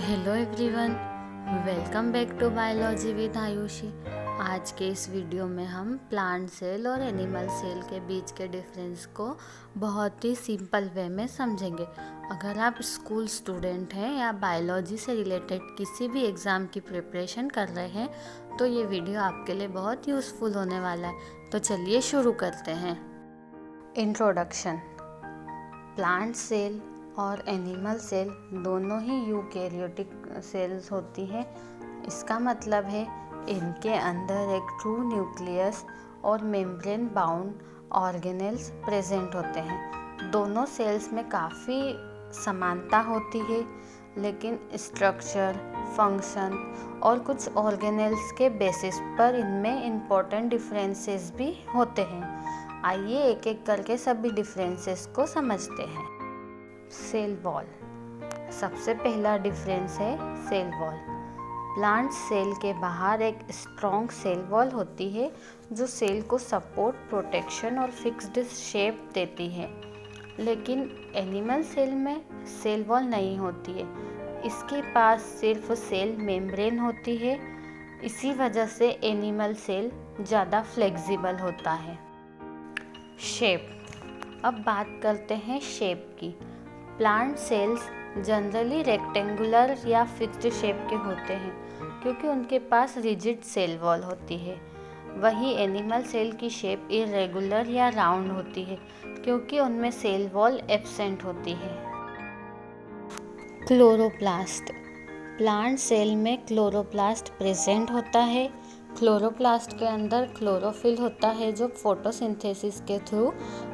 Hello everyone, welcome back to biology with Aayushi. आज के इस वीडियो में हम प्लांट सेल और एनिमल सेल के बीच के डिफरेंस को बहुत ही सिंपल वे में समझेंगे। अगर आप स्कूल स्टूडेंट हैं या बायोलॉजी से रिलेटेड किसी भी एग्ज़ाम की प्रिपरेशन कर रहे हैं तो ये वीडियो आपके लिए बहुत यूज़फुल होने वाला है। तो चलिए शुरू करते हैं। इंट्रोडक्शन। प्लांट सेल और एनिमल सेल दोनों ही यूकेरियोटिक सेल्स होती हैं। इसका मतलब है इनके अंदर एक ट्रू न्यूक्लियस और मेम्ब्रेन बाउंड ऑर्गेनेल्स प्रेजेंट होते हैं। दोनों सेल्स में काफ़ी समानता होती है, लेकिन स्ट्रक्चर, फंक्शन और कुछ ऑर्गेनेल्स के बेसिस पर इनमें इम्पोर्टेंट डिफरेंसेस भी होते हैं। आइए एक एक करके सभी डिफरेंसेस को समझते हैं। Cell wall. सबसे पहला डिफरेंस है सेल वॉल। प्लांट सेल के बाहर एक स्ट्रॉन्ग सेल वॉल होती है जो सेल को सपोर्ट, प्रोटेक्शन और फिक्स्ड शेप देती है, लेकिन एनिमल सेल में सेल वॉल नहीं होती है। इसके पास सिर्फ सेल मेम्ब्रेन होती है। इसी वजह से एनिमल सेल ज़्यादा फ्लेक्सिबल होता है। शेप। अब बात करते हैं शेप की। प्लांट सेल्स जनरली रेक्टेंगुलर या फिक्स्ड शेप के होते हैं क्योंकि उनके पास रिजिड सेल वॉल होती है। वहीं एनिमल सेल की शेप इरेगुलर या राउंड होती है क्योंकि उनमें सेल वॉल एब्सेंट होती है। क्लोरोप्लास्ट। प्लांट सेल में क्लोरोप्लास्ट प्रेजेंट होता है। क्लोरोप्लास्ट के अंदर क्लोरोफिल होता है जो फोटोसिंथेसिस के थ्रू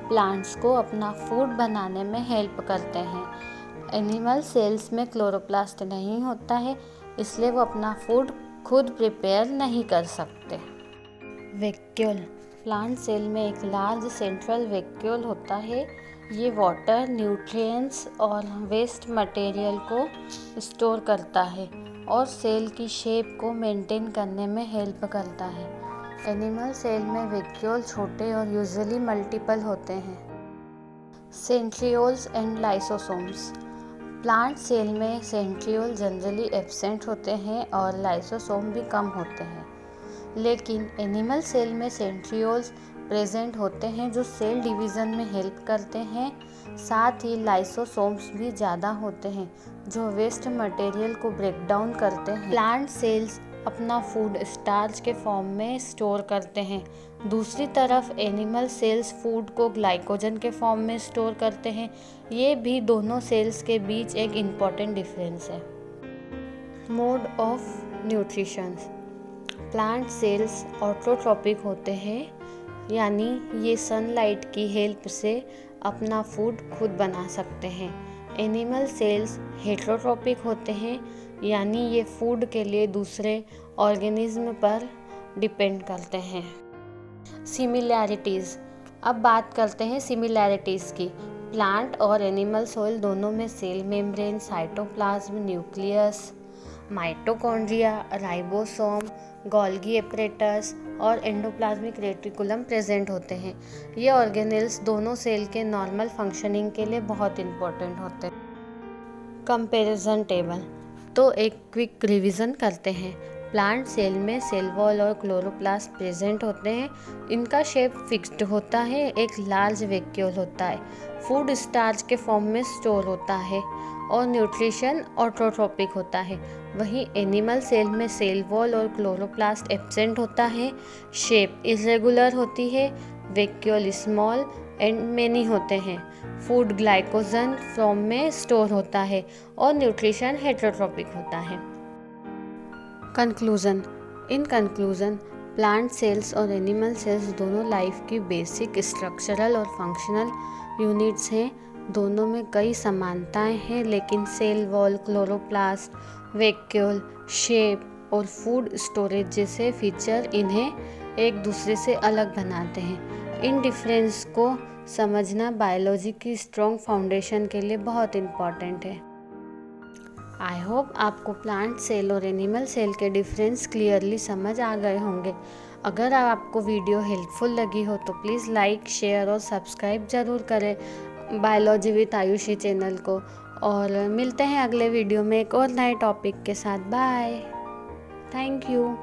प्लांट्स को अपना फूड बनाने में हेल्प करते हैं। एनिमल सेल्स में क्लोरोप्लास्ट नहीं होता है, इसलिए वो अपना फूड खुद प्रिपेयर नहीं कर सकते। वैक्यूल। प्लांट सेल में एक लार्ज सेंट्रल वैक्यूल होता है। ये वाटर, न्यूट्रिएंट्स और वेस्ट मटेरियल को स्टोर करता है और सेल की शेप को मेंटेन करने में हेल्प करता है। एनिमल सेल में वैक्यूल छोटे और यूजुअली मल्टीपल होते हैं। Centrioles and lysosomes. Plant cell में सेंट्रियोल जनरली एब्सेंट होते हैं और लाइसोसोम भी कम होते हैं, लेकिन एनिमल सेल में सेंट्रियोल्स प्रेजेंट होते हैं जो सेल डिवीज़न में हेल्प करते हैं। साथ ही लाइसोसोम्स भी ज़्यादा होते हैं जो वेस्ट मटेरियल को ब्रेक डाउन करते हैं। प्लांट सेल्स अपना फूड स्टार्च के फॉर्म में स्टोर करते हैं। दूसरी तरफ एनिमल सेल्स फूड को ग्लाइकोजन के फॉर्म में स्टोर करते हैं। ये भी दोनों सेल्स के बीच एक इम्पॉर्टेंट डिफरेंस है। Mode of nutrition. Plant cells autotrophic होते हैं, यानी ये सनलाइट की हेल्प से अपना फूड खुद बना सकते हैं। एनिमल सेल्स हेटेरोट्रोपिक होते हैं, यानी ये फूड के लिए दूसरे ऑर्गेनिज्म पर डिपेंड करते हैं। सिमिलैरिटीज़। अब बात करते हैं सिमिलैरिटीज़ की। प्लांट और एनिमल सोइल दोनों में cell membrane, cytoplasm, nucleus, mitochondria, ribosome, Golgi apparatus और एंडोप्लाज्मिक रेटिकुलम प्रेजेंट होते हैं। ये ऑर्गेनेल्स दोनों सेल के नॉर्मल फंक्शनिंग के लिए बहुत इंपॉर्टेंट होते हैं। Comparison table. तो एक क्विक रिवीजन करते हैं। प्लांट सेल में सेल वॉल और क्लोरोप्लास्ट प्रेजेंट होते हैं। इनका शेप फिक्स्ड होता है। एक लार्ज वैक्यूल होता है। फूड स्टार्च के फॉर्म में स्टोर होता है और न्यूट्रिशन ऑटोट्रोपिक होता है। वहीं एनिमल सेल में सेल वॉल और क्लोरोप्लास्ट एब्सेंट होता है। शेप इरेगुलर होती है। वैक्यूल स्मॉल एंड मेनी होते हैं। फूड ग्लाइकोजन फॉर्म में स्टोर होता है और न्यूट्रिशन हेटेरोट्रोपिक होता है। Conclusion. In conclusion, plant cells और एनिमल सेल्स दोनों लाइफ की बेसिक स्ट्रक्चरल और फंक्शनल यूनिट्स हैं। दोनों में कई समानताएं हैं, लेकिन cell wall, chloroplast, vacuole, shape और फूड स्टोरेज जैसे फीचर इन्हें एक दूसरे से अलग बनाते हैं। इन डिफरेंस को समझना बायोलॉजी की स्ट्रॉन्ग फाउंडेशन के लिए बहुत इम्पॉर्टेंट है। आई होप आपको प्लांट सेल और एनिमल सेल के डिफरेंस क्लियरली समझ आ गए होंगे। अगर आपको वीडियो हेल्पफुल लगी हो तो प्लीज़ लाइक, शेयर और सब्सक्राइब ज़रूर करें। बायोलॉजी विद आयुषी चैनल को। और मिलते हैं अगले वीडियो में एक और नए टॉपिक के साथ। Bye, thank you.